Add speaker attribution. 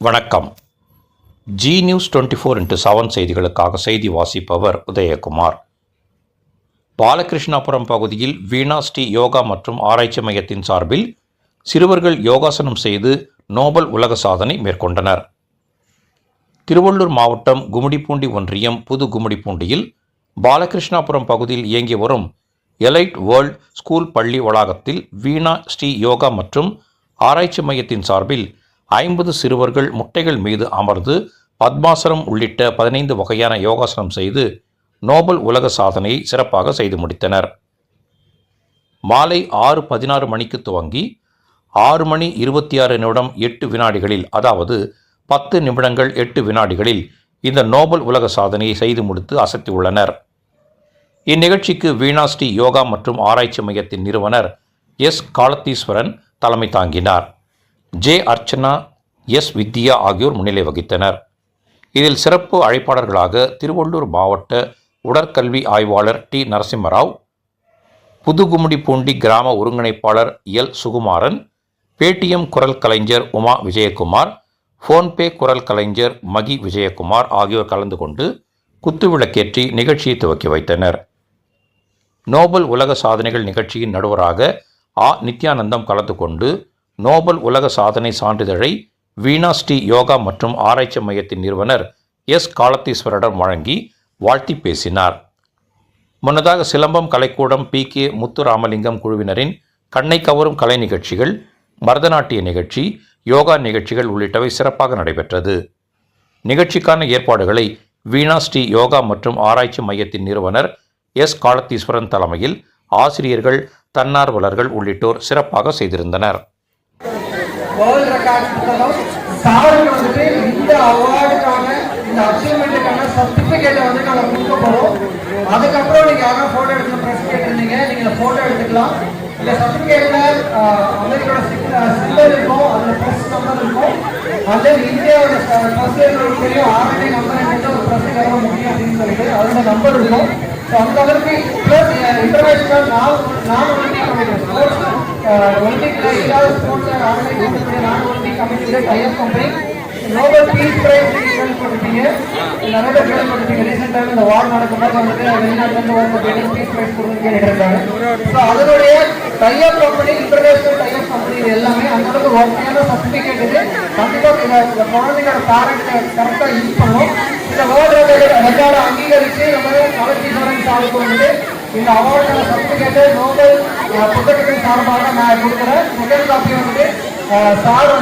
Speaker 1: வணக்கம். G news 24x7 செய்திகளுக்காக செய்தி வாசிப்பவர் உதயகுமார். பாலகிருஷ்ணாபுரம் பகுதியில் வீணா ஸ்ரீ யோகா மற்றும் ஆராய்ச்சி மையத்தின் சார்பில் சிறுவர்கள் யோகாசனம் செய்து நோபல் உலக சாதனை மேற்கொண்டனர். திருவள்ளூர் மாவட்டம் கும்மிடிப்பூண்டி ஒன்றியம் புது கும்மிடிப்பூண்டியில் பாலகிருஷ்ணாபுரம் பகுதியில் இயங்கி வரும் எலைட் வேர்ல்ட் ஸ்கூல் பள்ளி வளாகத்தில் வீணா ஸ்ரீ யோகா மற்றும் ஆராய்ச்சி மையத்தின் சார்பில் 50 சிறுவர்கள் முட்டைகள் மீது அமர்ந்து பத்மாசனம் உள்ளிட்ட 15 வகையான யோகாசனம் செய்து நோபல் உலக சாதனையை சிறப்பாக செய்து முடித்தனர். மாலை 6:16 மணிக்கு துவங்கி 6 மணி 26 நிமிடம் 8 வினாடிகளில், அதாவது 10 நிமிடங்கள் 8 வினாடிகளில் இந்த நோபல் உலக சாதனையை செய்து முடித்து அசத்தியுள்ளனர். இந்நிகழ்ச்சிக்கு வீணா ஸ்ரீ யோகா மற்றும் ஆராய்ச்சி மையத்தின் நிறுவனர் எஸ். காலத்தீஸ்வரன் தலைமை தாங்கினார். ஜே. அர்ச்சனா, எஸ். வித்யா ஆகியோர் முன்னிலை வகித்தனர். இதில் சிறப்பு அழைப்பாளர்களாக திருவள்ளூர் மாவட்ட உடற்கல்வி ஆய்வாளர் டி. நரசிம்மராவ், புதுகும்மிடிப்பூண்டி கிராம ஒருங்கிணைப்பாளர் எல். சுகுமாரன், பேடிஎம் குரல் கலைஞர் உமா விஜயகுமார், ஃபோன்பே குரல் கலைஞர் மகி விஜயகுமார் ஆகியோர் கலந்து கொண்டு குத்துவிளக்கேற்றி நிகழ்ச்சியை துவக்கி வைத்தனர். நோபல் உலக சாதனைகள் நிகழ்ச்சியின் நடுவராக ஆ. நித்யானந்தம் கலந்து கொண்டு நோபல் உலக சாதனை சான்றிதழை வீணா ஸ்ரீ யோகா மற்றும் ஆராய்ச்சி மையத்தின் நிறுவனர் எஸ். காலத்தீஸ்வரிடம் வழங்கி வாழ்த்தி பேசினார். முன்னதாக சிலம்பம் கலைக்கூடம் பி.கே. முத்துராமலிங்கம் குழுவினரின் கண்ணை கவரும் கலை நிகழ்ச்சிகள், பரதநாட்டிய நிகழ்ச்சி, யோகா நிகழ்ச்சிகள் உள்ளிட்டவை சிறப்பாக நடைபெற்றது. நிகழ்ச்சிக்கான ஏற்பாடுகளை வீணா ஸ்ரீ யோகா மற்றும் ஆராய்ச்சி மையத்தின் நிறுவனர் எஸ். காலத்தீஸ்வரன் தலைமையில் ஆசிரியர்கள், தன்னார்வலர்கள் உள்ளிட்டோர் சிறப்பாக செய்திருந்தனர்.
Speaker 2: வேர்ல்ட் ரெக்கார்ட் புத்தகம் சாருக்கு வந்துட்டு இந்த அவார்டுக்கான இந்த அச்சீவ்மெண்ட்டுக்கான சர்டிஃபிகேட்டை வந்து நாங்கள் கொடுக்க போகிறோம். அதுக்கப்புறம் நீங்கள் யாராவது ஃபோட்டோ எடுத்து ப்ரெஸ் கேட்டிருந்தீங்க, நீங்கள் ஃபோட்டோ எடுத்துக்கலாம். இந்த சர்டிஃபிகேட்டில் அமெரிக்காவோட சிம்பல் இருக்கும், அதில் ப்ரெஸ் நம்பர் இருக்கும். அதே இந்தியாவோட ப்ரெஸ் தெரியும், ஆர்டி நம்பர் என்ற ஒரு ப்ரெஸ் வர முடியும் அப்படின்னு சொல்லிட்டு அதோட நம்பர் இருக்கும். ஸோ அந்த அளவுக்கு ப்ளஸ் இன்டர்நேஷனல் நான் ஒலிம்பிக் கமிட்டி ஒலிம்பிக்ல ஏதாவது ஸ்போர்ட்ஸ் ஆர்கனைஸ் பண்ணக்கூடிய நான் ஒலிம்பிக் கமிட்டியோட type company Nobel peace prize கேள்விப்பட்டிருப்பீங்க. நிறைய பேர் கேள்விப்பட்டிருப்பீங்க. ரீசெண்ட் டைம் இந்த வார் நடக்கும்போது வந்துட்டு வெளிநாட்டிலிருந்து வந்து பீஸ் பிரைஸ் கொடுத்து கேட்டுருக்காங்க. ஸோ அதனுடைய type company, international type company, இது எல்லாமே அந்த அளவுக்கு ஒர்க்கையான சர்டிஃபிகேட் இது. கண்டிப்பாக இந்த குழந்தைங்களோட பேரண்ட் கரெக்டாக யூஸ் பண்ணணும். இந்த வேர்ல்டு ரெக்கார்டை அங்கீகரித்து நம்ம காலத்தீஸ்வரன் சாருக்கு வந்துட்டு இந்த அவார்டான சர்டிஃபிகேட்டை நோபல் புத்தகத்தின் சார்பாக நான் கொடுக்குறேன். முதல் காப்பி வந்துட்டு சார்